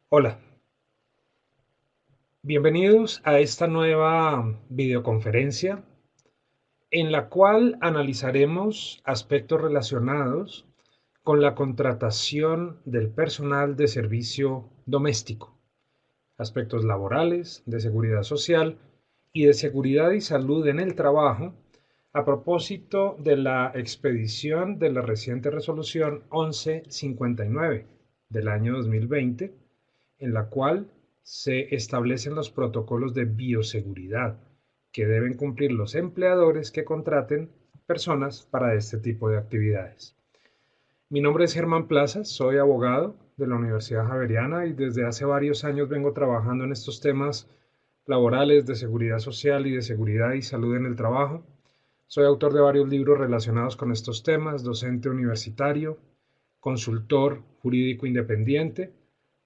Hola, bienvenidos a esta nueva videoconferencia en la cual analizaremos aspectos relacionados con la contratación del personal de servicio doméstico, aspectos laborales, de seguridad social y de seguridad y salud en el trabajo, a propósito de la expedición de la reciente resolución 1159 del año 2020, en la cual se establecen los protocolos de bioseguridad que deben cumplir los empleadores que contraten personas para este tipo de actividades. Mi nombre es Germán Plaza, soy abogado de la Universidad Javeriana y desde hace varios años vengo trabajando en estos temas laborales de seguridad social y de seguridad y salud en el trabajo. Soy autor de varios libros relacionados con estos temas, docente universitario, consultor jurídico independiente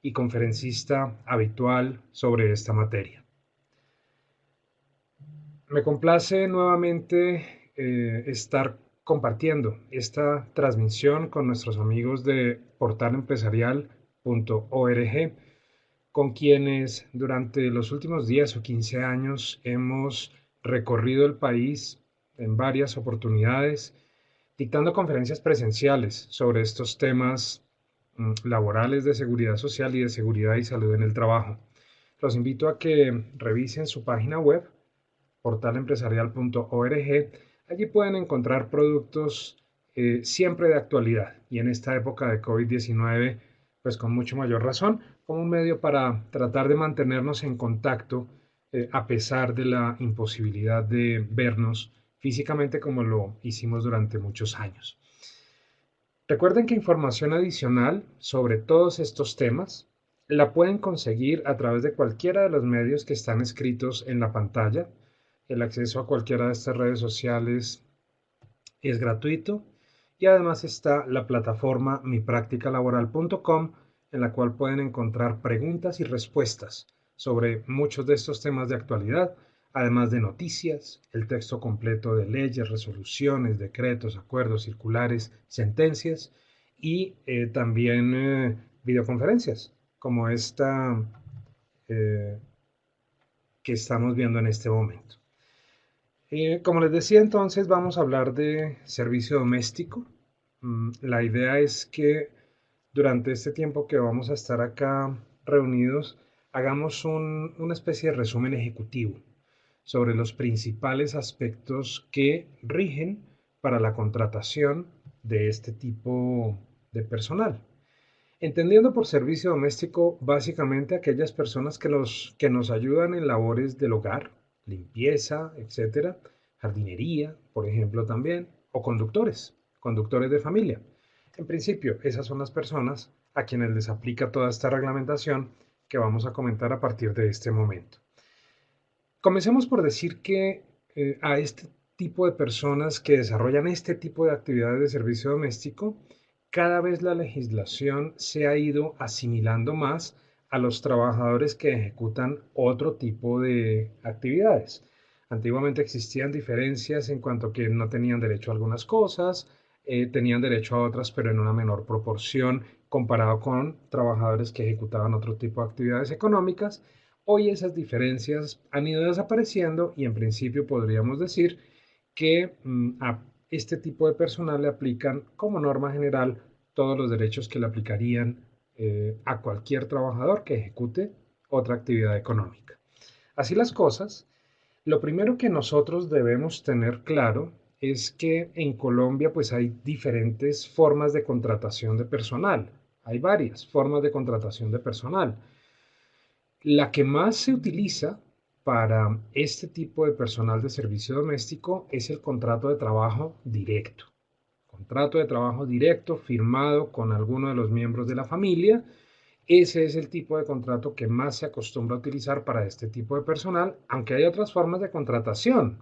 y conferencista habitual sobre esta materia. Me complace nuevamente estar compartiendo esta transmisión con nuestros amigos de portalempresarial.org, con quienes durante los últimos 10 o 15 años hemos recorrido el país en varias oportunidades, dictando conferencias presenciales sobre estos temas laborales de seguridad social y de seguridad y salud en el trabajo. Los invito a que revisen su página web portalempresarial.org. Allí pueden encontrar productos siempre de actualidad y en esta época de COVID-19, pues con mucho mayor razón, como un medio para tratar de mantenernos en contacto a pesar de la imposibilidad de vernos físicamente como lo hicimos durante muchos años. Recuerden que información adicional sobre todos estos temas la pueden conseguir a través de cualquiera de los medios que están escritos en la pantalla. El acceso a cualquiera de estas redes sociales es gratuito y además está la plataforma mipracticalaboral.com en la cual pueden encontrar preguntas y respuestas sobre muchos de estos temas de actualidad, además de noticias, el texto completo de leyes, resoluciones, decretos, acuerdos, circulares, sentencias y también videoconferencias como esta eh, que estamos viendo en este momento. Como les decía, entonces vamos a hablar de servicio doméstico. La idea es que durante este tiempo que vamos a estar acá reunidos, hagamos una especie de resumen ejecutivo sobre los principales aspectos que rigen para la contratación de este tipo de personal. Entendiendo por servicio doméstico básicamente aquellas personas que nos ayudan en labores del hogar, limpieza, etcétera, jardinería, por ejemplo, también, o conductores de familia. En principio, esas son las personas a quienes les aplica toda esta reglamentación que vamos a comentar a partir de este momento. Comencemos por decir que a este tipo de personas que desarrollan este tipo de actividades de servicio doméstico, cada vez la legislación se ha ido asimilando más a los trabajadores que ejecutan otro tipo de actividades. Antiguamente existían diferencias en cuanto a que no tenían derecho a algunas cosas, tenían derecho a otras, pero en una menor proporción comparado con trabajadores que ejecutaban otro tipo de actividades económicas. Hoy esas diferencias han ido desapareciendo y en principio podríamos decir que a este tipo de personal le aplican como norma general todos los derechos que le aplicarían a cualquier trabajador que ejecute otra actividad económica. Así las cosas, lo primero que nosotros debemos tener claro es que en Colombia pues hay diferentes formas de contratación de personal. Hay varias formas de contratación de personal. La que más se utiliza para este tipo de personal de servicio doméstico es el contrato de trabajo directo. Contrato de trabajo directo firmado con alguno de los miembros de la familia. Ese es el tipo de contrato que más se acostumbra a utilizar para este tipo de personal, aunque hay otras formas de contratación.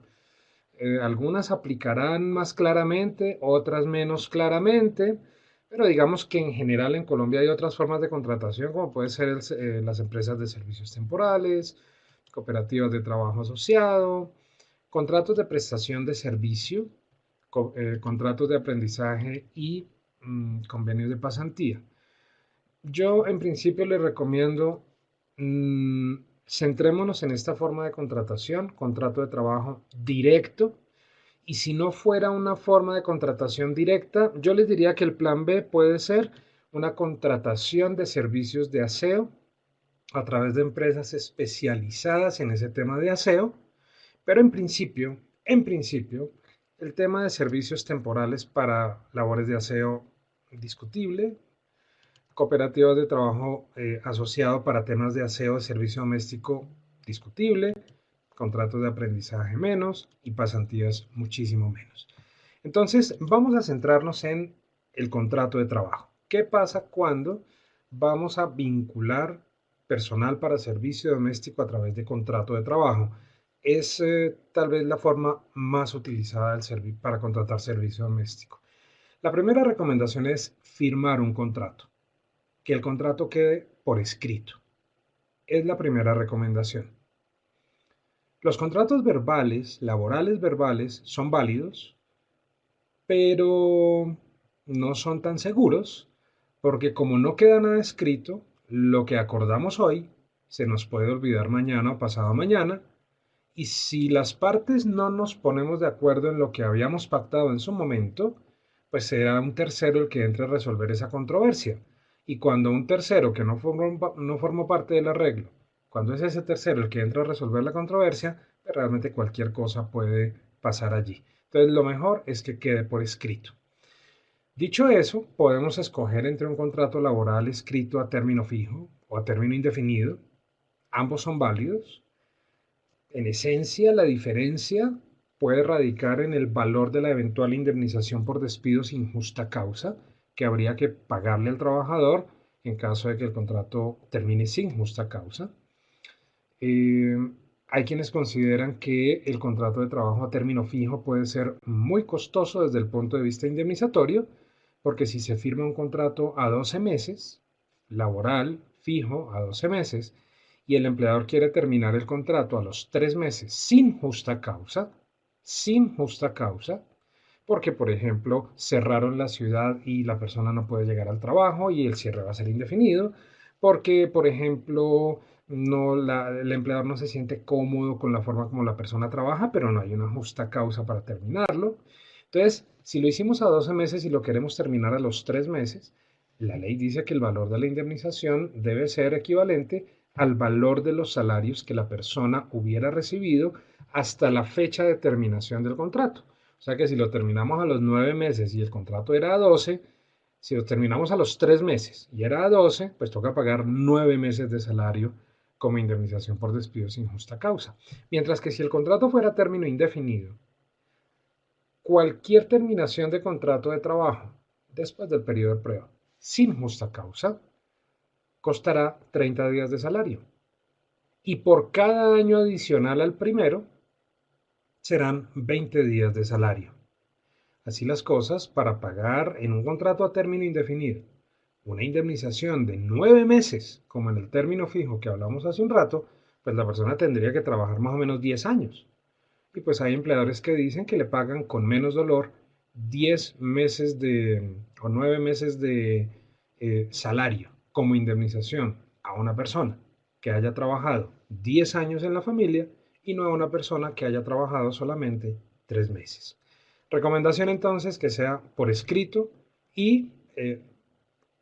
Algunas aplicarán más claramente, otras menos claramente, pero digamos que en general en Colombia hay otras formas de contratación, como pueden ser las empresas de servicios temporales, cooperativas de trabajo asociado, contratos de prestación de servicio, contratos de aprendizaje y convenios de pasantía. Yo en principio le recomiendo, mm, centrémonos en esta forma de contratación, contrato de trabajo directo. Y si no fuera una forma de contratación directa, yo les diría que el plan B puede ser una contratación de servicios de aseo a través de empresas especializadas en ese tema de aseo, pero en principio, el tema de servicios temporales para labores de aseo discutible, cooperativas de trabajo asociado para temas de aseo de servicio doméstico discutible, contratos de aprendizaje menos y pasantías muchísimo menos. Entonces, vamos a centrarnos en el contrato de trabajo. ¿Qué pasa cuando vamos a vincular personal para servicio doméstico a través de contrato de trabajo? Es tal vez la forma más utilizada para contratar servicio doméstico. La primera recomendación es firmar un contrato, que el contrato quede por escrito. Es la primera recomendación. Los contratos verbales, laborales verbales, son válidos, pero no son tan seguros porque como no queda nada escrito, lo que acordamos hoy se nos puede olvidar mañana o pasado mañana. Y si las partes no nos ponemos de acuerdo en lo que habíamos pactado en su momento, pues será un tercero el que entre a resolver esa controversia. Y cuando un tercero que no formó parte del arreglo, cuando es ese tercero el que entra a resolver la controversia, pues realmente cualquier cosa puede pasar allí. Entonces lo mejor es que quede por escrito. Dicho eso, podemos escoger entre un contrato laboral escrito a término fijo o a término indefinido. Ambos son válidos. En esencia, la diferencia puede radicar en el valor de la eventual indemnización por despido sin justa causa que habría que pagarle al trabajador en caso de que el contrato termine sin justa causa. Eh, Hay quienes consideran que el contrato de trabajo a término fijo puede ser muy costoso desde el punto de vista indemnizatorio, porque si se firma un contrato a 12 meses, laboral, fijo, a 12 meses, y el empleador quiere terminar el contrato a los 3 meses sin justa causa, porque por ejemplo cerraron la ciudad y la persona no puede llegar al trabajo y el cierre va a ser indefinido, porque por ejemplo el empleador no se siente cómodo con la forma como la persona trabaja, pero no hay una justa causa para terminarlo. Entonces, si lo hicimos a 12 meses y lo queremos terminar a los 3 meses, la ley dice que el valor de la indemnización debe ser equivalente al valor de los salarios que la persona hubiera recibido hasta la fecha de terminación del contrato. O sea que si lo terminamos a los 9 meses y el contrato era a 12, si lo terminamos a los 3 meses y era a 12, pues toca pagar 9 meses de salario como indemnización por despido sin justa causa. Mientras que si el contrato fuera a término indefinido, cualquier terminación de contrato de trabajo después del periodo de prueba sin justa causa costará 30 días de salario. Y por cada año adicional al primero serán 20 días de salario. Así las cosas, para pagar en un contrato a término indefinido una indemnización de 9 meses, como en el término fijo que hablamos hace un rato, pues la persona tendría que trabajar más o menos 10 años. Y pues hay empleadores que dicen que le pagan con menos dolor 10 meses o 9 meses de salario como indemnización a una persona que haya trabajado 10 años en la familia y no a una persona que haya trabajado solamente 3 meses. Recomendación entonces que sea por escrito y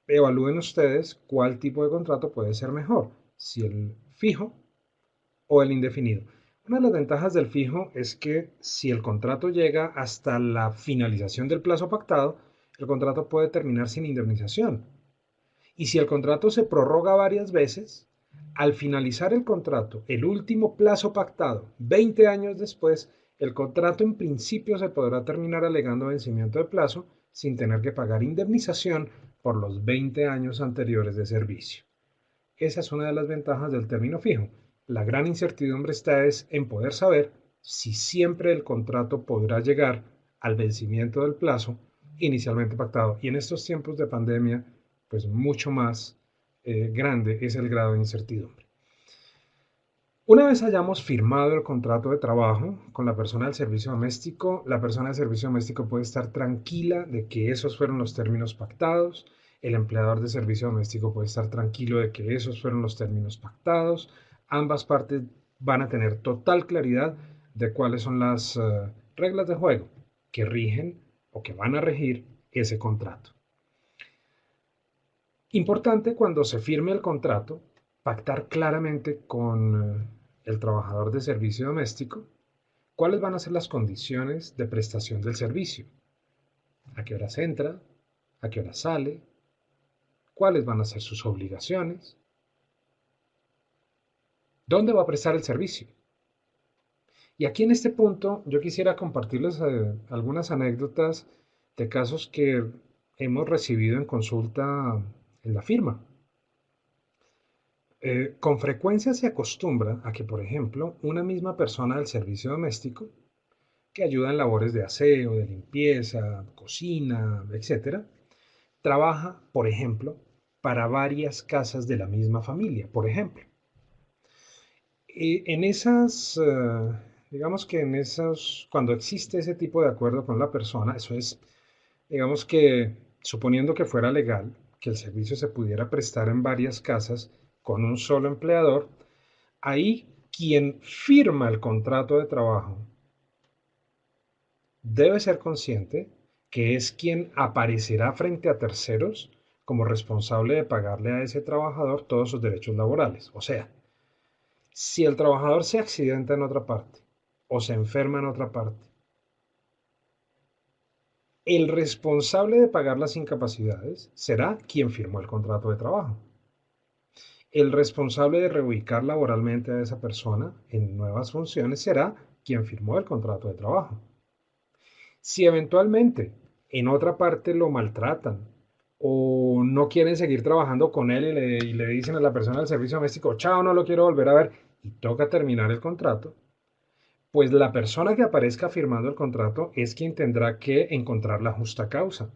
evalúen ustedes cuál tipo de contrato puede ser mejor, si el fijo o el indefinido. Una de las ventajas del fijo es que si el contrato llega hasta la finalización del plazo pactado, el contrato puede terminar sin indemnización. Y si el contrato se prorroga varias veces, al finalizar el contrato, el último plazo pactado, 20 años después, el contrato en principio se podrá terminar alegando vencimiento de plazo sin tener que pagar indemnización por los 20 años anteriores de servicio. Esa es una de las ventajas del término fijo. La gran incertidumbre está en poder saber si siempre el contrato podrá llegar al vencimiento del plazo inicialmente pactado. Y en estos tiempos de pandemia, pues mucho más grande es el grado de incertidumbre. Una vez hayamos firmado el contrato de trabajo con la persona del servicio doméstico, la persona del servicio doméstico puede estar tranquila de que esos fueron los términos pactados. el empleador de servicio doméstico puede estar tranquilo de que esos fueron los términos pactados. Ambas partes van a tener total claridad de cuáles son las reglas de juego que rigen o que van a regir ese contrato. Importante cuando se firme el contrato, pactar claramente con el trabajador de servicio doméstico cuáles van a ser las condiciones de prestación del servicio. ¿A qué horas entra? ¿A qué horas sale? ¿Cuáles van a ser sus obligaciones? ¿Dónde va a prestar el servicio? Y aquí en este punto yo quisiera compartirles algunas anécdotas de casos que hemos recibido en consulta en la firma. Con frecuencia se acostumbra a que, por ejemplo, una misma persona del servicio doméstico, que ayuda en labores de aseo, de limpieza, cocina, etcétera, trabaja, por ejemplo, para varias casas de la misma familia, por ejemplo. En esas, digamos que en esos, cuando existe ese tipo de acuerdo con la persona, eso es, digamos que suponiendo que fuera legal, que el servicio se pudiera prestar en varias casas con un solo empleador, ahí quien firma el contrato de trabajo debe ser consciente que es quien aparecerá frente a terceros como responsable de pagarle a ese trabajador todos sus derechos laborales. O sea, si el trabajador se accidenta en otra parte o se enferma en otra parte, el responsable de pagar las incapacidades será quien firmó el contrato de trabajo. El responsable de reubicar laboralmente a esa persona en nuevas funciones será quien firmó el contrato de trabajo. Si eventualmente en otra parte lo maltratan o no quieren seguir trabajando con él y le dicen a la persona del servicio doméstico, chao, no lo quiero volver a ver, y toca terminar el contrato, pues la persona que aparezca firmando el contrato es quien tendrá que encontrar la justa causa.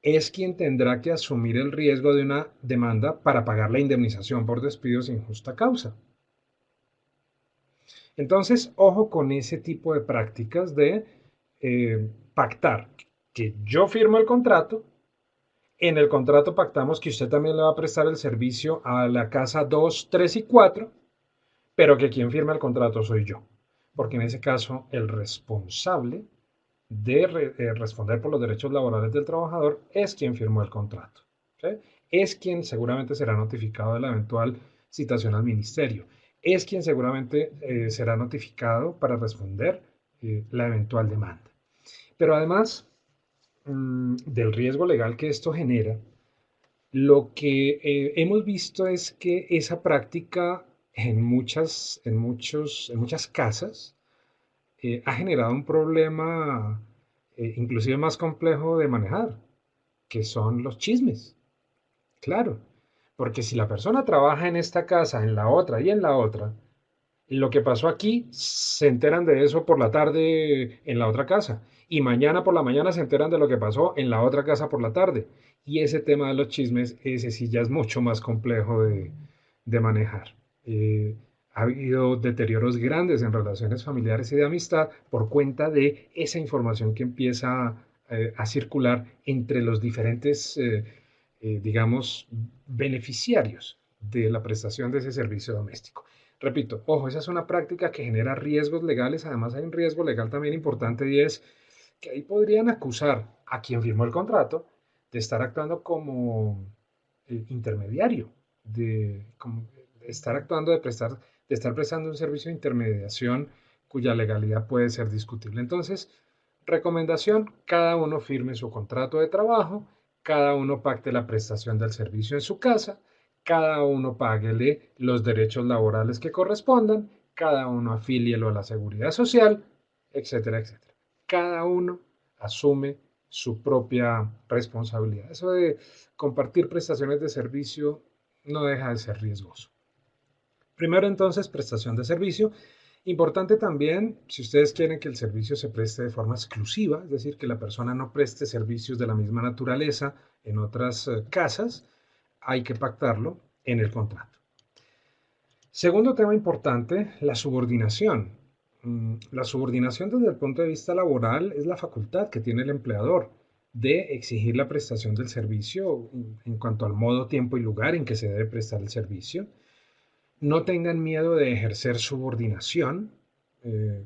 Es quien tendrá que asumir el riesgo de una demanda para pagar la indemnización por despido sin justa causa. Entonces, ojo con ese tipo de prácticas de pactar que yo firmo el contrato, en el contrato pactamos que usted también le va a prestar el servicio a la casa 2, 3 y 4, pero que quien firma el contrato soy yo, porque en ese caso el responsable de responder por los derechos laborales del trabajador es quien firmó el contrato. ¿Sí? Es quien seguramente será notificado de la eventual citación al ministerio. Es quien seguramente será notificado para responder la eventual demanda. Pero además del riesgo legal que esto genera, lo que hemos visto es que esa práctica en muchas casas ha generado un problema inclusive más complejo de manejar, que son los chismes. Claro, porque si la persona trabaja en esta casa, en la otra y en la otra, lo que pasó aquí se enteran de eso por la tarde en la otra casa y mañana por la mañana se enteran de lo que pasó en la otra casa por la tarde. Y ese tema de los chismes, ese sí ya es mucho más complejo de manejar. Ha habido deterioros grandes en relaciones familiares y de amistad por cuenta de esa información que empieza a circular entre los diferentes, digamos, beneficiarios de la prestación de ese servicio doméstico. Repito, ojo, esa es una práctica que genera riesgos legales. Además, hay un riesgo legal también importante y es que ahí podrían acusar a quien firmó el contrato de estar actuando como intermediario, de estar actuando de estar prestando un servicio de intermediación cuya legalidad puede ser discutible. Entonces, recomendación, cada uno firme su contrato de trabajo, cada uno pacte la prestación del servicio en su casa, cada uno páguele los derechos laborales que correspondan, cada uno afílielo a la seguridad social, etcétera, etcétera. Cada uno asume su propia responsabilidad. Eso de compartir prestaciones de servicio no deja de ser riesgoso. Primero entonces, prestación de servicio. Importante también, si ustedes quieren que el servicio se preste de forma exclusiva, es decir, que la persona no preste servicios de la misma naturaleza en otras casas, hay que pactarlo en el contrato. Segundo tema importante, la subordinación. La subordinación desde el punto de vista laboral es la facultad que tiene el empleador de exigir la prestación del servicio en cuanto al modo, tiempo y lugar en que se debe prestar el servicio. No tengan miedo de ejercer subordinación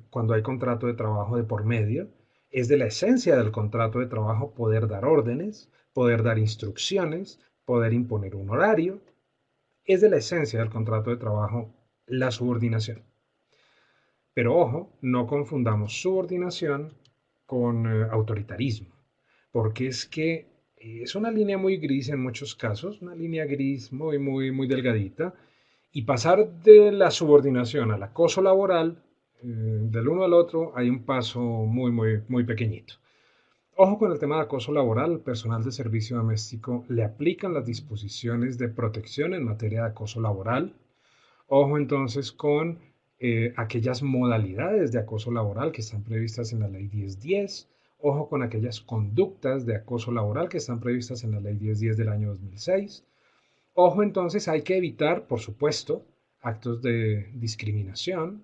cuando hay contrato de trabajo de por medio. Es de la esencia del contrato de trabajo poder dar órdenes, poder dar instrucciones, poder imponer un horario. Es de la esencia del contrato de trabajo la subordinación. Pero ojo, no confundamos subordinación con autoritarismo, porque es que es una línea muy gris en muchos casos, una línea gris muy delgadita, y pasar de la subordinación al acoso laboral, del uno al otro, hay un paso muy pequeñito. Ojo con el tema de acoso laboral, al personal de servicio doméstico le aplican las disposiciones de protección en materia de acoso laboral. Ojo entonces con aquellas modalidades de acoso laboral que están previstas en la ley 1010. Ojo con aquellas conductas de acoso laboral que están previstas en la ley 1010 del año 2006. Ojo entonces, hay que evitar, por supuesto, actos de discriminación,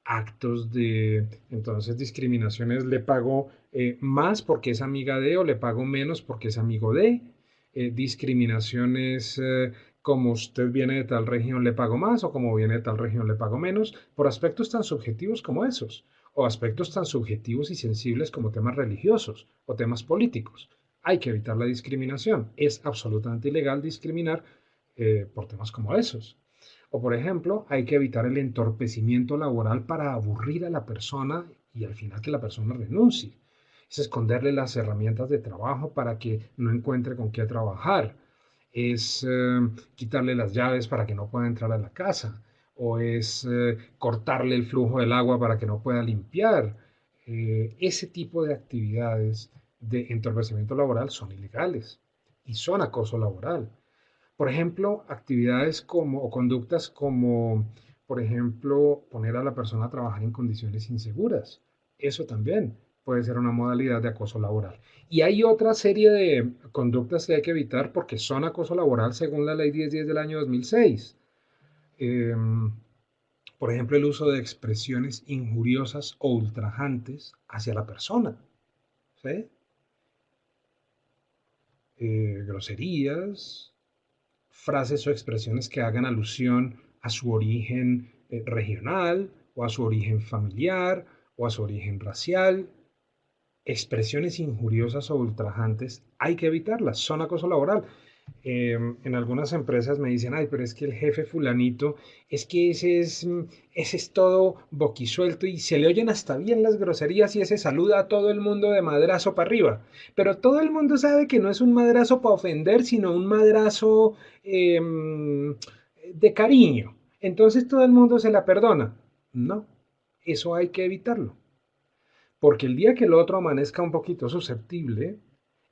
actos de, entonces, discriminaciones, le pago más porque es amiga de o le pago menos porque es amigo de, discriminaciones como usted viene de tal región le pago más o como viene de tal región le pago menos, por aspectos tan subjetivos como esos, o aspectos tan subjetivos y sensibles como temas religiosos o temas políticos. Hay que evitar la discriminación. Es absolutamente ilegal discriminar por temas como esos. O por ejemplo, hay que evitar el entorpecimiento laboral para aburrir a la persona y al final que la persona renuncie. Es esconderle las herramientas de trabajo para que no encuentre con qué trabajar. Es quitarle las llaves para que no pueda entrar a la casa. O es cortarle el flujo del agua para que no pueda limpiar. Ese tipo de actividades de entorpecimiento laboral son ilegales y son acoso laboral. Por ejemplo, actividades como o conductas como, por ejemplo, poner a la persona a trabajar en condiciones inseguras. Eso también puede ser una modalidad de acoso laboral. Y hay otra serie de conductas que hay que evitar porque son acoso laboral según la ley 1010 del año 2006. Eh, por ejemplo, el uso de expresiones injuriosas o ultrajantes hacia la persona. ¿Sí? Groserías, frases o expresiones que hagan alusión a su origen regional o a su origen familiar o a su origen racial. Expresiones injuriosas o ultrajantes hay que evitarlas, son acoso laboral. En algunas empresas me dicen, ay, pero es que el jefe fulanito, es que ese es todo boquisuelto y se le oyen hasta bien las groserías y ese saluda a todo el mundo de madrazo para arriba. Pero todo el mundo sabe que no es un madrazo para ofender, sino un madrazo de cariño. Entonces todo el mundo se la perdona. No, eso hay que evitarlo. Porque el día que el otro amanezca un poquito susceptible,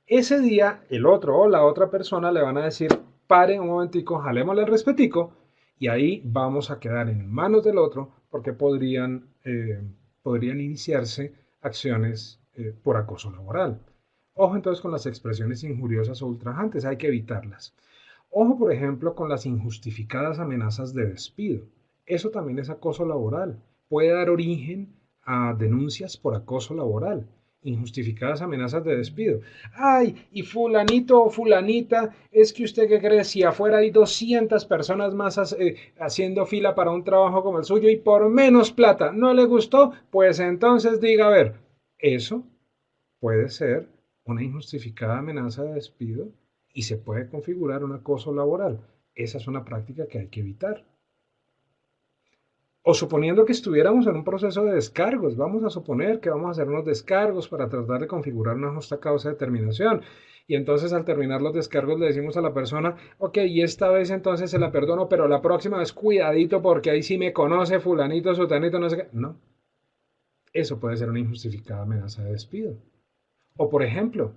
ese día el otro o la otra persona le van a decir, pare un momentico, jalémosle el respetico, y ahí vamos a quedar en manos del otro porque podrían iniciarse acciones por acoso laboral. Ojo entonces con las expresiones injuriosas o ultrajantes, hay que evitarlas. Ojo, por ejemplo, con las injustificadas amenazas de despido. Eso también es acoso laboral. Puede dar origen a denuncias por acoso laboral. Injustificadas amenazas de despido. Ay, y fulanito o fulanita, es que usted qué cree, si afuera hay 200 personas más haciendo fila para un trabajo como el suyo y por menos plata no le gustó, pues entonces diga, a ver, eso puede ser una injustificada amenaza de despido y se puede configurar un acoso laboral. Esa es una práctica que hay que evitar. O suponiendo que estuviéramos en un proceso de descargos, vamos a suponer que vamos a hacer unos descargos para tratar de configurar una justa causa de terminación. Y entonces al terminar los descargos le decimos a la persona, ok, y esta vez entonces se la perdono, pero la próxima vez cuidadito porque ahí sí me conoce fulanito, sutanito, no sé qué. No, eso puede ser una injustificada amenaza de despido. O por ejemplo,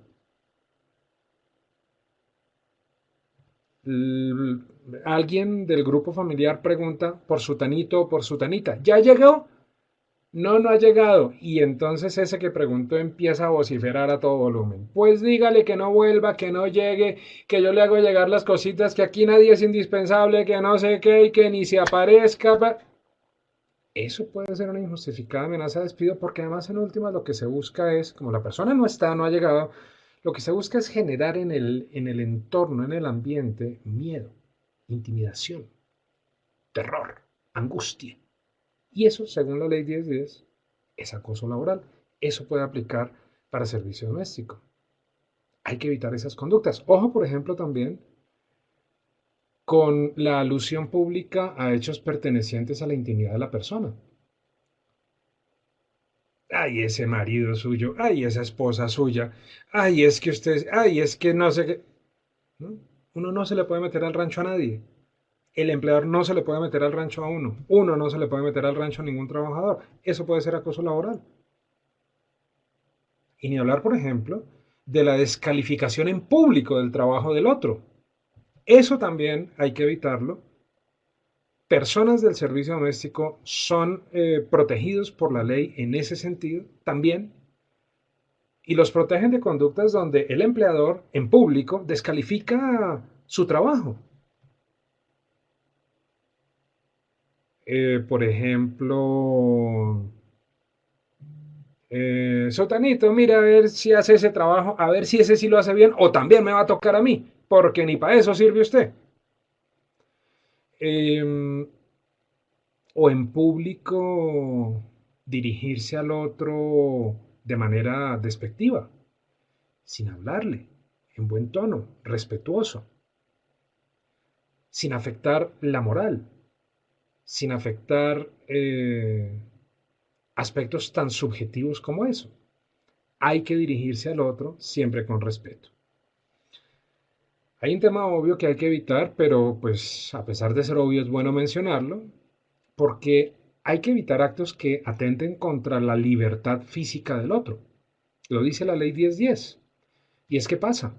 alguien del grupo familiar pregunta por su tanito o por su tanita, ¿ya llegó? No, no ha llegado. Y entonces ese que preguntó empieza a vociferar a todo volumen. Pues dígale que no vuelva, que no llegue, que yo le hago llegar las cositas, que aquí nadie es indispensable, que no sé qué y que ni se aparezca. Eso puede ser una injustificada amenaza de despido porque además en últimas lo que se busca es, como la persona no está, no ha llegado, Lo que se busca es generar en el entorno, en el ambiente, miedo, intimidación, terror, angustia. Y eso, según la ley 1010, es acoso laboral. Eso puede aplicar para servicio doméstico. Hay que evitar esas conductas. Ojo, por ejemplo, también con la alusión pública a hechos pertenecientes a la intimidad de la persona. Ay, ese marido suyo, ay, esa esposa suya, ay, es que usted, ay, es que no sé qué. ¿No? Uno no se le puede meter al rancho a nadie. El empleador no se le puede meter al rancho a uno. Uno no se le puede meter al rancho a ningún trabajador. Eso puede ser acoso laboral. Y ni hablar, por ejemplo, de la descalificación en público del trabajo del otro. Eso también hay que evitarlo. Personas del servicio doméstico son protegidos por la ley en ese sentido también, y los protegen de conductas donde el empleador en público descalifica su trabajo. Por ejemplo, Sotanito, mira a ver si hace ese trabajo, a ver si ese sí lo hace bien, o también me va a tocar a mí, porque ni para eso sirve usted. Eh, o en público dirigirse al otro de manera despectiva, sin hablarle, en buen tono, respetuoso, sin afectar la moral, sin afectar aspectos tan subjetivos como eso. Hay que dirigirse al otro siempre con respeto. Hay un tema obvio que hay que evitar, pero pues a pesar de ser obvio es bueno mencionarlo, porque hay que evitar actos que atenten contra la libertad física del otro. Lo dice la ley 1010. Y es que pasa.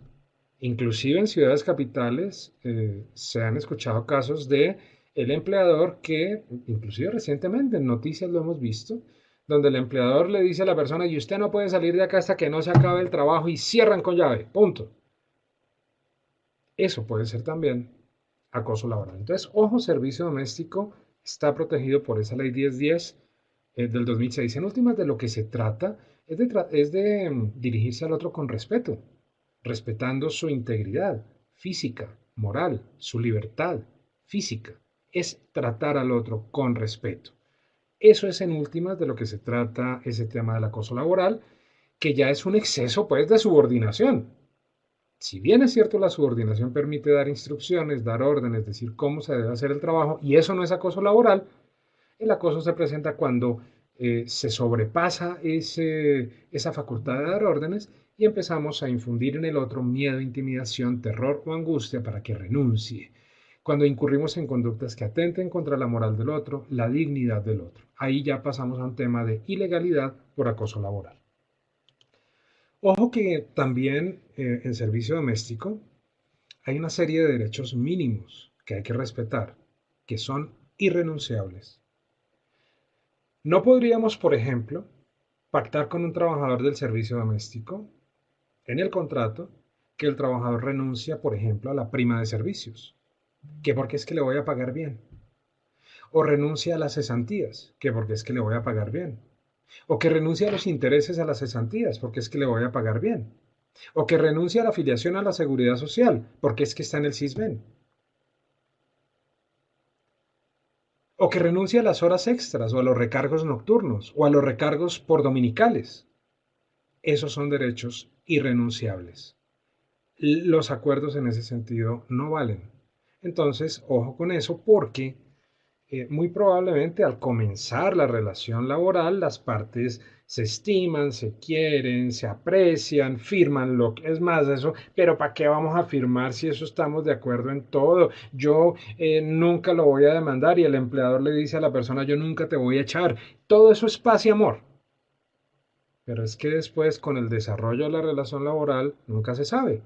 Inclusive en ciudades capitales se han escuchado casos de el empleador que, inclusive recientemente en noticias lo hemos visto, donde el empleador le dice a la persona, y usted no puede salir de acá hasta que no se acabe el trabajo y cierran con llave, punto. Eso puede ser también acoso laboral. Entonces, ojo, servicio doméstico está protegido por esa ley 1010 del 2006. En últimas, de lo que se trata es de dirigirse al otro con respeto, respetando su integridad física, moral, su libertad física. Es tratar al otro con respeto. Eso es en últimas de lo que se trata ese tema del acoso laboral, que ya es un exceso pues de subordinación. Si bien es cierto, la subordinación permite dar instrucciones, dar órdenes, decir cómo se debe hacer el trabajo, y eso no es acoso laboral, el acoso se presenta cuando se sobrepasa esa facultad de dar órdenes y empezamos a infundir en el otro miedo, intimidación, terror o angustia para que renuncie. Cuando incurrimos en conductas que atenten contra la moral del otro, la dignidad del otro. Ahí ya pasamos a un tema de ilegalidad por acoso laboral. Ojo que también en servicio doméstico hay una serie de derechos mínimos que hay que respetar, que son irrenunciables. No podríamos, por ejemplo, pactar con un trabajador del servicio doméstico en el contrato que el trabajador renuncia, por ejemplo, a la prima de servicios, que porque es que le voy a pagar bien. O renuncia a las cesantías, que porque es que le voy a pagar bien. O que renuncie a los intereses a las cesantías, porque es que le voy a pagar bien. O que renuncie a la afiliación a la seguridad social, porque es que está en el CISBEN. O que renuncie a las horas extras, o a los recargos nocturnos, o a los recargos por dominicales. Esos son derechos irrenunciables. Los acuerdos en ese sentido no valen. Entonces, ojo con eso porque muy probablemente al comenzar la relación laboral las partes se estiman, se quieren, se aprecian, firman lo que es más eso, pero ¿para qué vamos a firmar si eso estamos de acuerdo en todo? Yo nunca lo voy a demandar y el empleador le dice a la persona yo nunca te voy a echar. Todo eso es paz y amor. Pero es que después con el desarrollo de la relación laboral nunca se sabe.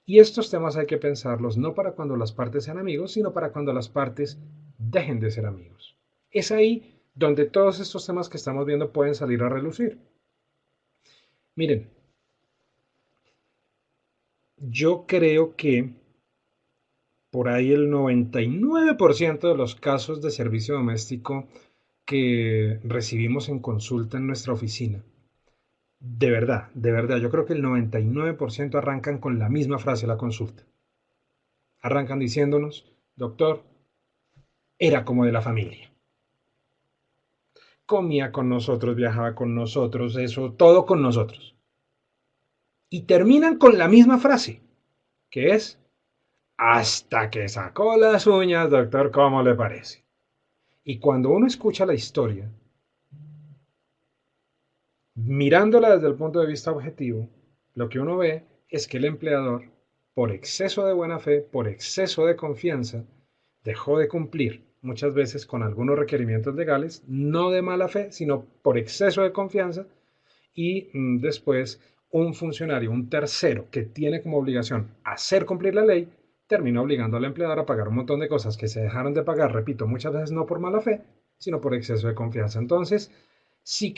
Y estos temas hay que pensarlos no para cuando las partes sean amigos, sino para cuando las partes dejen de ser amigos. Es ahí donde todos estos temas que estamos viendo pueden salir a relucir. Miren, yo creo que por ahí el 99% de los casos de servicio doméstico que recibimos en consulta en nuestra oficina De verdad, yo creo que el 99% arrancan con la misma frase a la consulta. Arrancan diciéndonos, doctor, era como de la familia. Comía con nosotros, viajaba con nosotros, eso, todo con nosotros. Y terminan con la misma frase, que es, hasta que sacó las uñas, doctor, ¿cómo le parece? Y cuando uno escucha la historia, mirándola desde el punto de vista objetivo, lo que uno ve es que el empleador, por exceso de buena fe, por exceso de confianza, dejó de cumplir muchas veces con algunos requerimientos legales, no de mala fe, sino por exceso de confianza, y después un funcionario, un tercero que tiene como obligación hacer cumplir la ley, termina obligando al empleador a pagar un montón de cosas que se dejaron de pagar, repito, muchas veces no por mala fe, sino por exceso de confianza. Entonces, si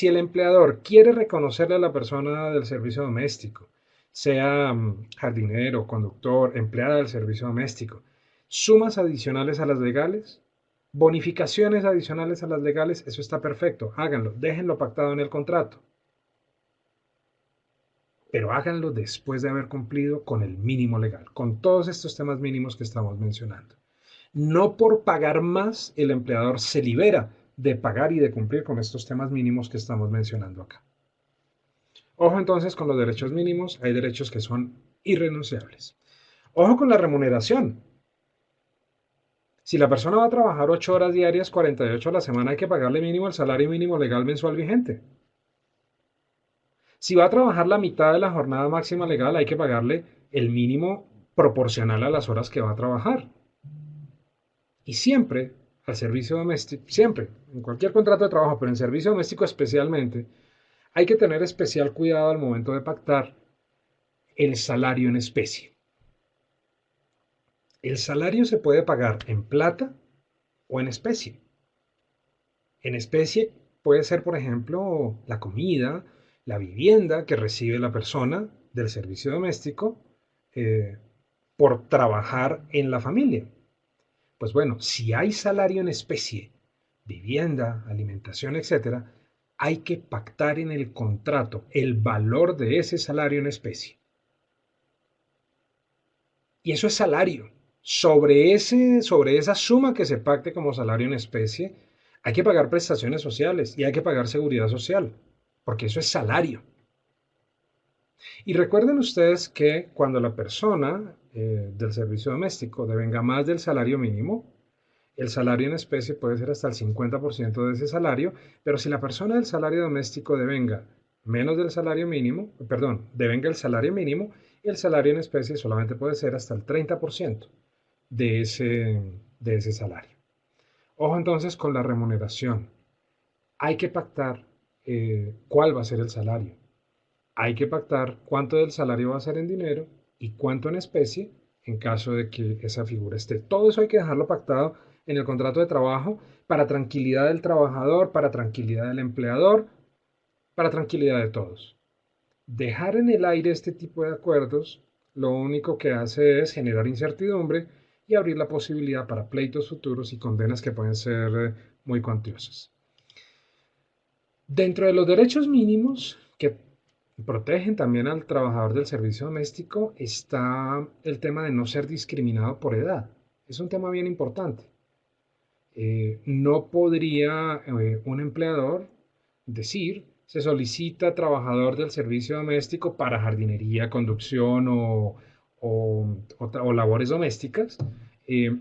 el empleador quiere reconocerle a la persona del servicio doméstico, sea jardinero, conductor, empleada del servicio doméstico, sumas adicionales a las legales, bonificaciones adicionales a las legales, eso está perfecto, háganlo, déjenlo pactado en el contrato, pero háganlo después de haber cumplido con el mínimo legal, con todos estos temas mínimos que estamos mencionando. No por pagar más el empleador se libera de pagar y de cumplir con estos temas mínimos que estamos mencionando acá. Ojo entonces con los derechos mínimos, hay derechos que son irrenunciables. Ojo con la remuneración. Si la persona va a trabajar 8 horas diarias, 48 a la semana, hay que pagarle mínimo el salario mínimo legal mensual vigente. Si va a trabajar la mitad de la jornada máxima legal, hay que pagarle el mínimo proporcional a las horas que va a trabajar. Y siempre al servicio doméstico, siempre, en cualquier contrato de trabajo, pero en servicio doméstico especialmente, hay que tener especial cuidado al momento de pactar el salario en especie. El salario se puede pagar en plata o en especie. En especie puede ser, por ejemplo, la comida, la vivienda que recibe la persona del servicio doméstico eh, por trabajar en la familia. Pues bueno, si hay salario en especie, vivienda, alimentación, etcétera, hay que pactar en el contrato el valor de ese salario en especie. Y eso es salario. Sobre esa suma que se pacte como salario en especie, hay que pagar prestaciones sociales y hay que pagar seguridad social, porque eso es salario. Y recuerden ustedes que cuando la persona del servicio doméstico devenga más del salario mínimo, el salario en especie puede ser hasta el 50% de ese salario, pero si la persona del salario doméstico devenga menos del salario mínimo, perdón, devenga el salario mínimo, el salario en especie solamente puede ser hasta el 30% de ese salario. Ojo entonces con la remuneración. Hay que pactar cuál va a ser el salario. Hay que pactar cuánto del salario va a ser en dinero y cuánto en especie en caso de que esa figura esté. Todo eso hay que dejarlo pactado en el contrato de trabajo para tranquilidad del trabajador, para tranquilidad del empleador, para tranquilidad de todos. Dejar en el aire este tipo de acuerdos lo único que hace es generar incertidumbre y abrir la posibilidad para pleitos futuros y condenas que pueden ser muy cuantiosas. Dentro de los derechos mínimos que protegen también al trabajador del servicio doméstico está el tema de no ser discriminado por edad. Es un tema bien importante. No podría un empleador decir, se solicita trabajador del servicio doméstico para jardinería, conducción o labores domésticas, eh,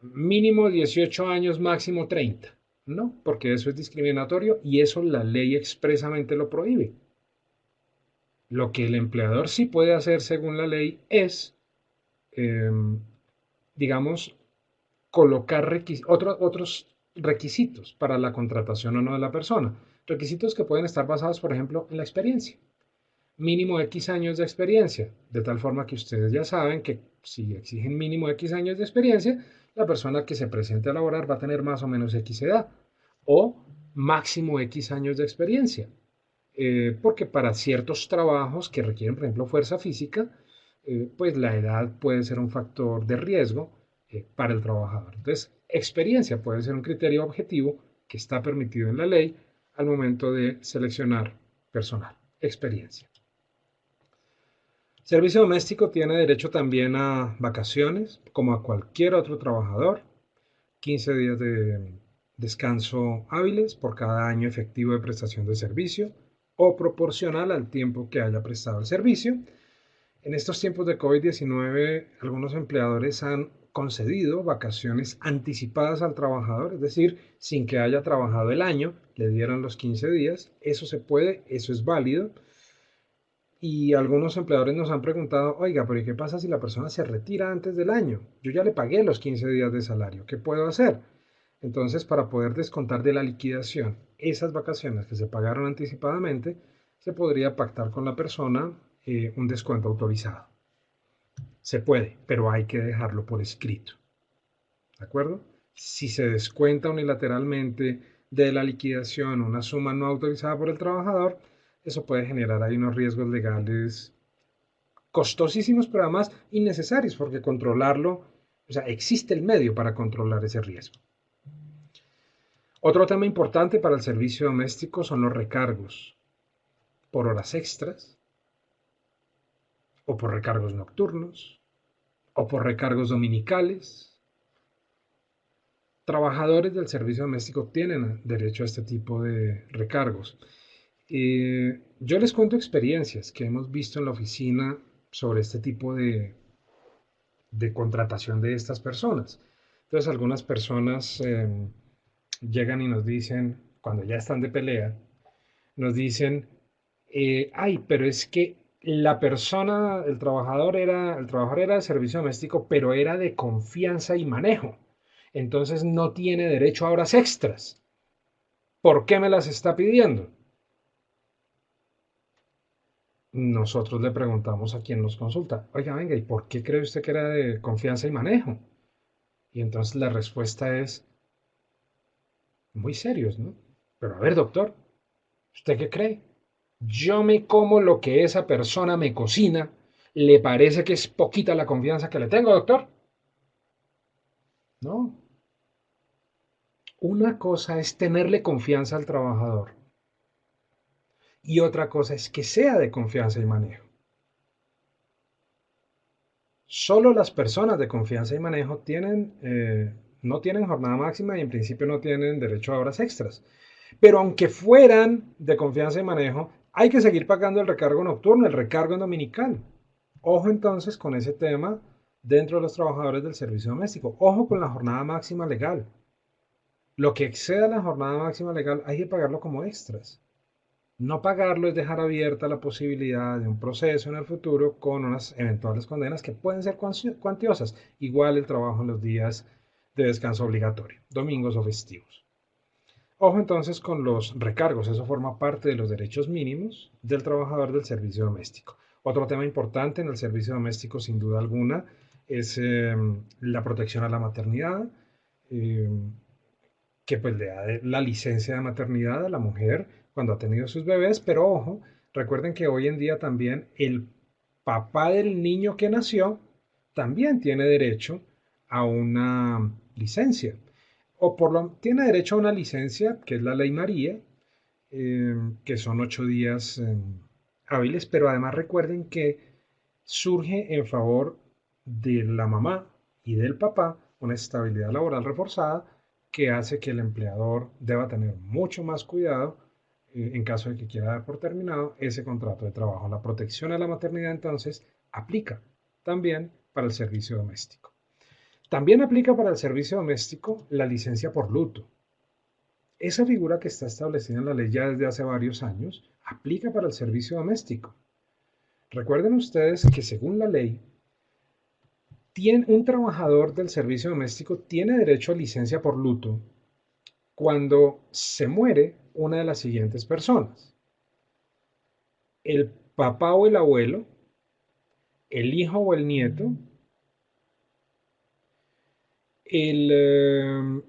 mínimo 18 años, máximo 30. No, porque eso es discriminatorio y eso la ley expresamente lo prohíbe. Lo que el empleador sí puede hacer según la ley es, eh, digamos, colocar otros requisitos para la contratación o no de la persona. Requisitos que pueden estar basados, por ejemplo, en la experiencia. Mínimo X años de experiencia, de tal forma que ustedes ya saben que si exigen mínimo X años de experiencia, la persona que se presente a laborar va a tener más o menos X edad. O máximo X años de experiencia. Porque para ciertos trabajos que requieren, por ejemplo, fuerza física, pues la edad puede ser un factor de riesgo para el trabajador. Entonces, experiencia puede ser un criterio objetivo que está permitido en la ley al momento de seleccionar personal. experiencia. Servicio doméstico tiene derecho también a vacaciones, como a cualquier otro trabajador, 15 días de descanso hábiles por cada año efectivo de prestación de servicio o proporcional al tiempo que haya prestado el servicio. En estos tiempos de COVID-19, algunos empleadores han concedido vacaciones anticipadas al trabajador, es decir, sin que haya trabajado el año, le dieron los 15 días. Eso se puede, eso es válido. Y algunos empleadores nos han preguntado, oiga, pero ¿y qué pasa si la persona se retira antes del año? Yo ya le pagué los 15 días de salario, ¿qué puedo hacer? Entonces, para poder descontar de la liquidación esas vacaciones que se pagaron anticipadamente, se podría pactar con la persona un descuento autorizado. Se puede, pero hay que dejarlo por escrito. ¿De acuerdo? Si se descuenta unilateralmente de la liquidación una suma no autorizada por el trabajador, eso puede generar ahí unos riesgos legales costosísimos, pero además innecesarios, porque controlarlo, o sea, existe el medio para controlar ese riesgo. Otro tema importante para el servicio doméstico son los recargos por horas extras, o por recargos nocturnos, o por recargos dominicales. Trabajadores del servicio doméstico tienen derecho a este tipo de recargos. Yo les cuento experiencias que hemos visto en la oficina sobre este tipo de contratación de estas personas. Entonces, algunas personas llegan y nos dicen, cuando ya están de pelea, nos dicen, ay, pero es que la persona, el trabajador era de servicio doméstico, pero era de confianza y manejo. Entonces no tiene derecho a horas extras. ¿Por qué me las está pidiendo? Nosotros le preguntamos a quien nos consulta, oiga, venga, ¿y por qué cree usted que era de confianza y manejo? Y entonces la respuesta es, muy serios, ¿no? Pero a ver, doctor, ¿usted qué cree? Yo me como lo que esa persona me cocina. ¿Le parece que es poquita la confianza que le tengo, doctor? No. Una cosa es tenerle confianza al trabajador y otra cosa es que sea de confianza y manejo. Solo las personas de confianza y manejo no tienen jornada máxima y en principio no tienen derecho a horas extras. Pero aunque fueran de confianza y manejo, hay que seguir pagando el recargo nocturno, el recargo en dominical. Ojo entonces con ese tema dentro de los trabajadores del servicio doméstico. Ojo con la jornada máxima legal. Lo que exceda la jornada máxima legal hay que pagarlo como extras. No pagarlo es dejar abierta la posibilidad de un proceso en el futuro con unas eventuales condenas que pueden ser cuantiosas. Igual el trabajo en los días de descanso obligatorio, domingos o festivos. Ojo entonces con los recargos, eso forma parte de los derechos mínimos del trabajador del servicio doméstico. Otro tema importante en el servicio doméstico, sin duda alguna, es la protección a la maternidad, eh, que pues le da la licencia de maternidad a la mujer cuando ha tenido sus bebés, pero ojo, recuerden que hoy en día también el papá del niño que nació también tiene derecho a una licencia, o tiene derecho a una licencia, que es la Ley María, que son 8 días hábiles, pero además recuerden que surge en favor de la mamá y del papá una estabilidad laboral reforzada que hace que el empleador deba tener mucho más cuidado en caso de que quiera dar por terminado ese contrato de trabajo. La protección a la maternidad entonces aplica también para el servicio doméstico. También aplica para el servicio doméstico la licencia por luto. Esa figura que está establecida en la ley ya desde hace varios años aplica para el servicio doméstico. Recuerden ustedes que según la ley, un trabajador del servicio doméstico tiene derecho a licencia por luto cuando se muere una de las siguientes personas: el papá o el abuelo, el hijo o el nieto, el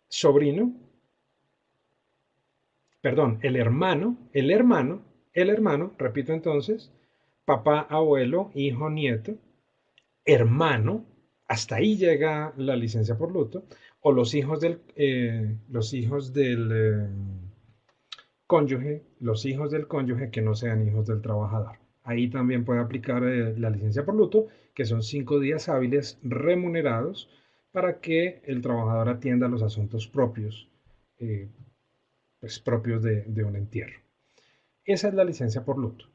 sobrino, perdón, el hermano, repito entonces, papá, abuelo, hijo, nieto, hermano, hasta ahí llega la licencia por luto, o los hijos del cónyuge, los hijos del cónyuge que no sean hijos del trabajador. Ahí también puede aplicar la licencia por luto, que son 5 días hábiles remunerados para que el trabajador atienda los asuntos propios, eh, pues propios de un entierro. Esa es la licencia por luto.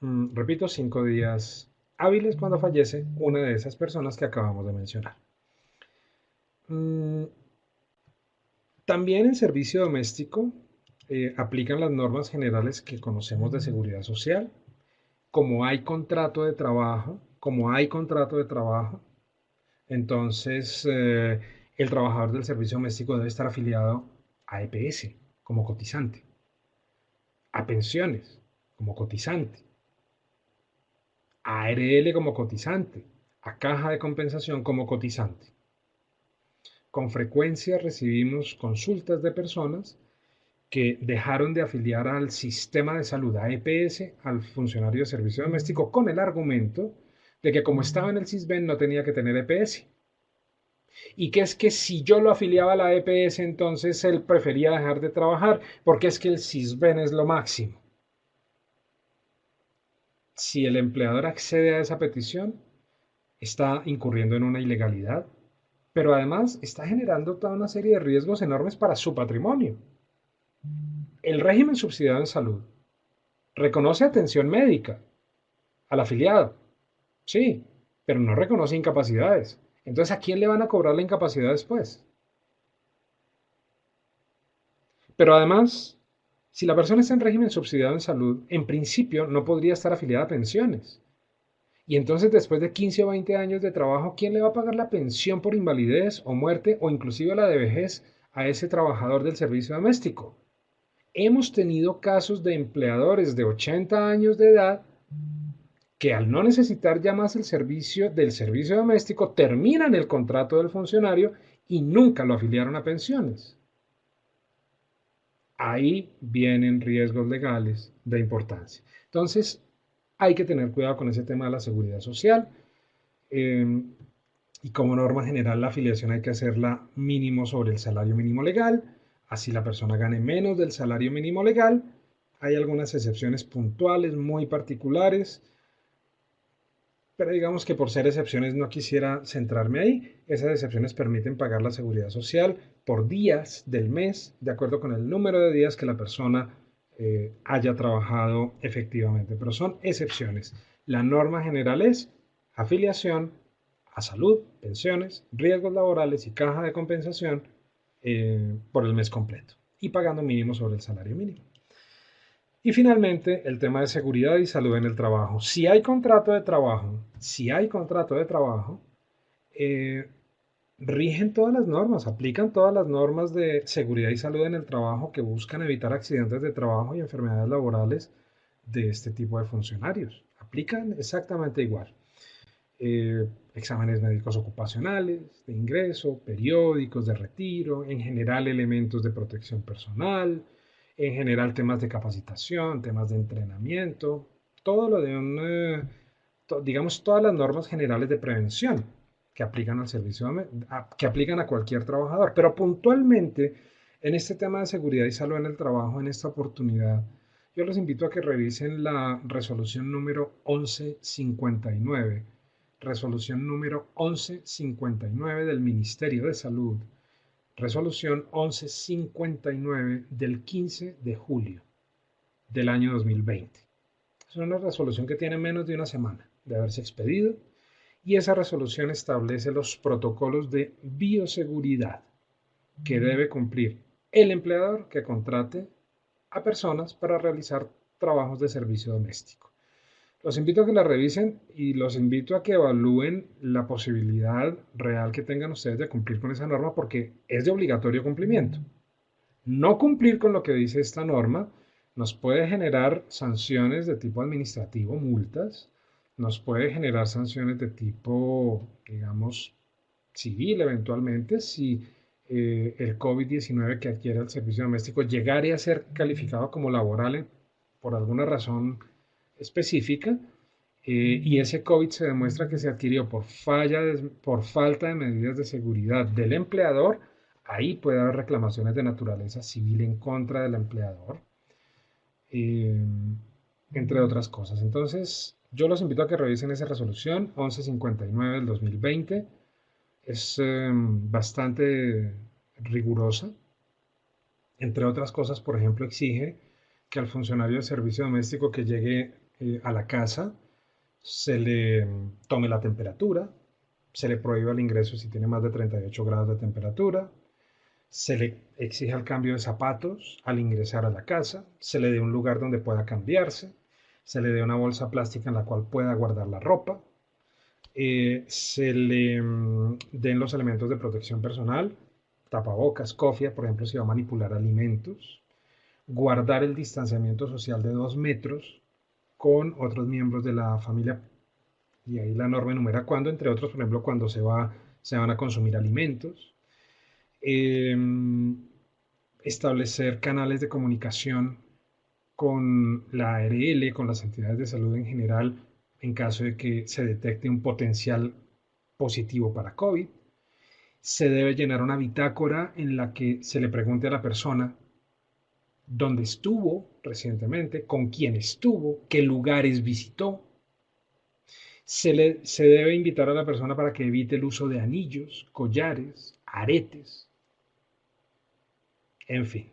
Repito, 5 días hábiles cuando fallece una de esas personas que acabamos de mencionar. También en servicio doméstico aplican las normas generales que conocemos de seguridad social. Como hay contrato de trabajo, entonces el trabajador del servicio doméstico debe estar afiliado a EPS como cotizante, a pensiones como cotizante, a ARL como cotizante, a caja de compensación como cotizante. Con frecuencia recibimos consultas de personas que dejaron de afiliar al sistema de salud, a EPS, al funcionario de servicio doméstico, con el argumento de que como estaba en el CISBEN no tenía que tener EPS. Y que es que si yo lo afiliaba a la EPS, entonces él prefería dejar de trabajar, porque es que el CISBEN es lo máximo. Si el empleador accede a esa petición, está incurriendo en una ilegalidad, pero además está generando toda una serie de riesgos enormes para su patrimonio. El régimen subsidiado en salud reconoce atención médica al afiliado, sí, pero no reconoce incapacidades. Entonces, ¿a quién le van a cobrar la incapacidad después? Pero además, si la persona está en régimen subsidiado en salud, en principio no podría estar afiliada a pensiones. Y entonces, después de 15 o 20 años de trabajo, ¿quién le va a pagar la pensión por invalidez o muerte o inclusive la de vejez a ese trabajador del servicio doméstico? Hemos tenido casos de empleadores de 80 años de edad que al no necesitar ya más el servicio del servicio doméstico terminan el contrato del funcionario y nunca lo afiliaron a pensiones. Ahí vienen riesgos legales de importancia. Entonces, hay que tener cuidado con ese tema de la seguridad social. Y como norma general, la afiliación hay que hacerla mínimo sobre el salario mínimo legal. Así la persona gane menos del salario mínimo legal. Hay algunas excepciones puntuales muy particulares, pero digamos que por ser excepciones no quisiera centrarme ahí. Esas excepciones permiten pagar la seguridad social por días del mes, de acuerdo con el número de días que la persona haya trabajado efectivamente, pero son excepciones. La norma general es afiliación a salud, pensiones, riesgos laborales y caja de compensación por el mes completo y pagando mínimo sobre el salario mínimo. Y finalmente, el tema de seguridad y salud en el trabajo. Si hay contrato de trabajo, eh, rigen todas las normas, aplican todas las normas de seguridad y salud en el trabajo que buscan evitar accidentes de trabajo y enfermedades laborales de este tipo de funcionarios. Aplican exactamente igual. Exámenes médicos ocupacionales, de ingreso, periódicos de retiro, en general elementos de protección personal, en general temas de capacitación, temas de entrenamiento, todo lo de digamos, todas las normas generales de prevención que aplican al servicio, que aplican a cualquier trabajador. Pero puntualmente, en este tema de seguridad y salud en el trabajo, en esta oportunidad, yo los invito a que revisen la resolución número 1159, resolución número 1159 del Ministerio de Salud, resolución 1159 del 15 de julio del año 2020. Es una resolución que tiene menos de una semana de haberse expedido y esa resolución establece los protocolos de bioseguridad que debe cumplir el empleador que contrate a personas para realizar trabajos de servicio doméstico. Los invito a que la revisen y los invito a que evalúen la posibilidad real que tengan ustedes de cumplir con esa norma porque es de obligatorio cumplimiento. No cumplir con lo que dice esta norma nos puede generar sanciones de tipo administrativo, multas, nos puede generar sanciones de tipo, digamos, civil eventualmente si el COVID-19 que adquiere el servicio doméstico llegara a ser calificado como laboral por alguna razón específica y ese COVID se demuestra que se adquirió por falta de medidas de seguridad del empleador, ahí puede haber reclamaciones de naturaleza civil en contra del empleador. eh, entre otras cosas. Entonces, yo los invito a que revisen esa resolución 1159 del 2020. Es bastante rigurosa. Entre otras cosas, por ejemplo, exige que al funcionario de servicio doméstico que llegue a la casa se le tome la temperatura, se le prohíba el ingreso si tiene más de 38 grados de temperatura, se le exige el cambio de zapatos al ingresar a la casa, se le dé un lugar donde pueda cambiarse, se le dé una bolsa plástica en la cual pueda guardar la ropa, se le den los elementos de protección personal, tapabocas, cofia, por ejemplo, si va a manipular alimentos, guardar el distanciamiento social de 2 metros con otros miembros de la familia, y ahí la norma enumera cuándo, entre otros, por ejemplo, cuando se van a consumir alimentos, eh, establecer canales de comunicación con la ARL, con las entidades de salud en general, en caso de que se detecte un potencial positivo para COVID. Se debe llenar una bitácora en la que se le pregunte a la persona dónde estuvo recientemente, con quién estuvo, qué lugares visitó. Se debe invitar a la persona para que evite el uso de anillos, collares, aretes, en fin.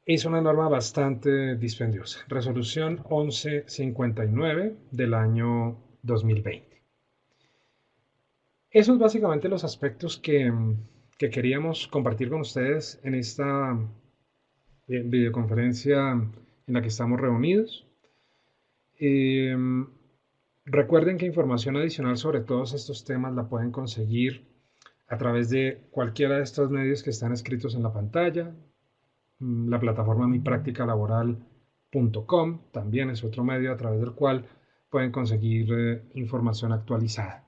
Es una norma bastante dispendiosa. Resolución 1159 del año 2020. Esos básicamente los aspectos que queríamos compartir con ustedes en esta videoconferencia en la que estamos reunidos. Eh, Recuerden que información adicional sobre todos estos temas la pueden conseguir a través de cualquiera de estos medios que están escritos en la pantalla. La plataforma mipracticalaboral.com también es otro medio a través del cual pueden conseguir información actualizada.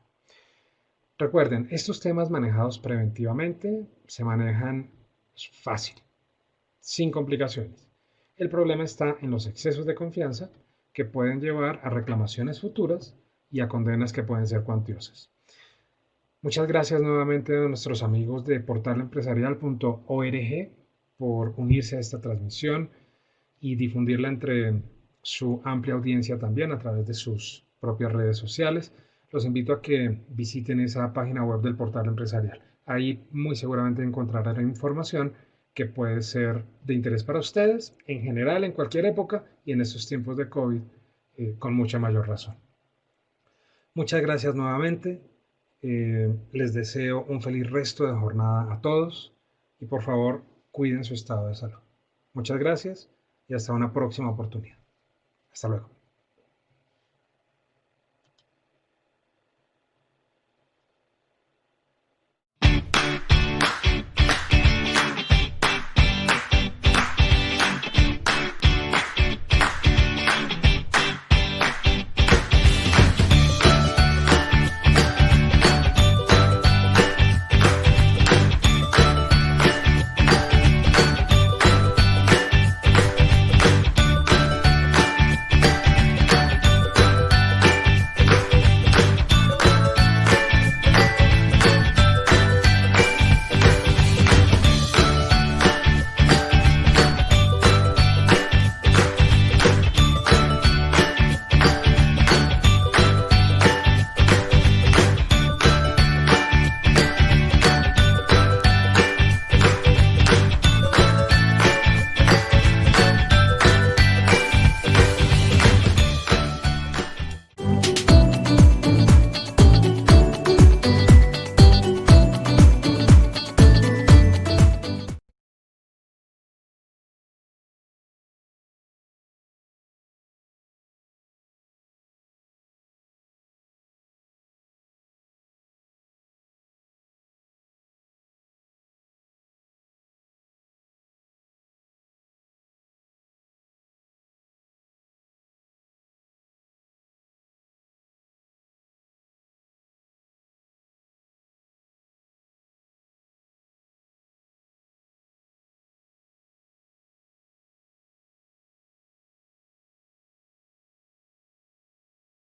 Recuerden, estos temas manejados preventivamente se manejan fácil, sin complicaciones. El problema está en los excesos de confianza que pueden llevar a reclamaciones futuras y a condenas que pueden ser cuantiosas. Muchas gracias nuevamente a nuestros amigos de portalempresarial.org por unirse a esta transmisión y difundirla entre su amplia audiencia también a través de sus propias redes sociales. Los invito a que visiten esa página web del Portal Empresarial. Ahí muy seguramente encontrarán información que puede ser de interés para ustedes en general, en cualquier época y en estos tiempos de COVID con mucha mayor razón. Muchas gracias nuevamente. Les deseo un feliz resto de jornada a todos y por favor cuiden su estado de salud. Muchas gracias y hasta una próxima oportunidad. Hasta luego.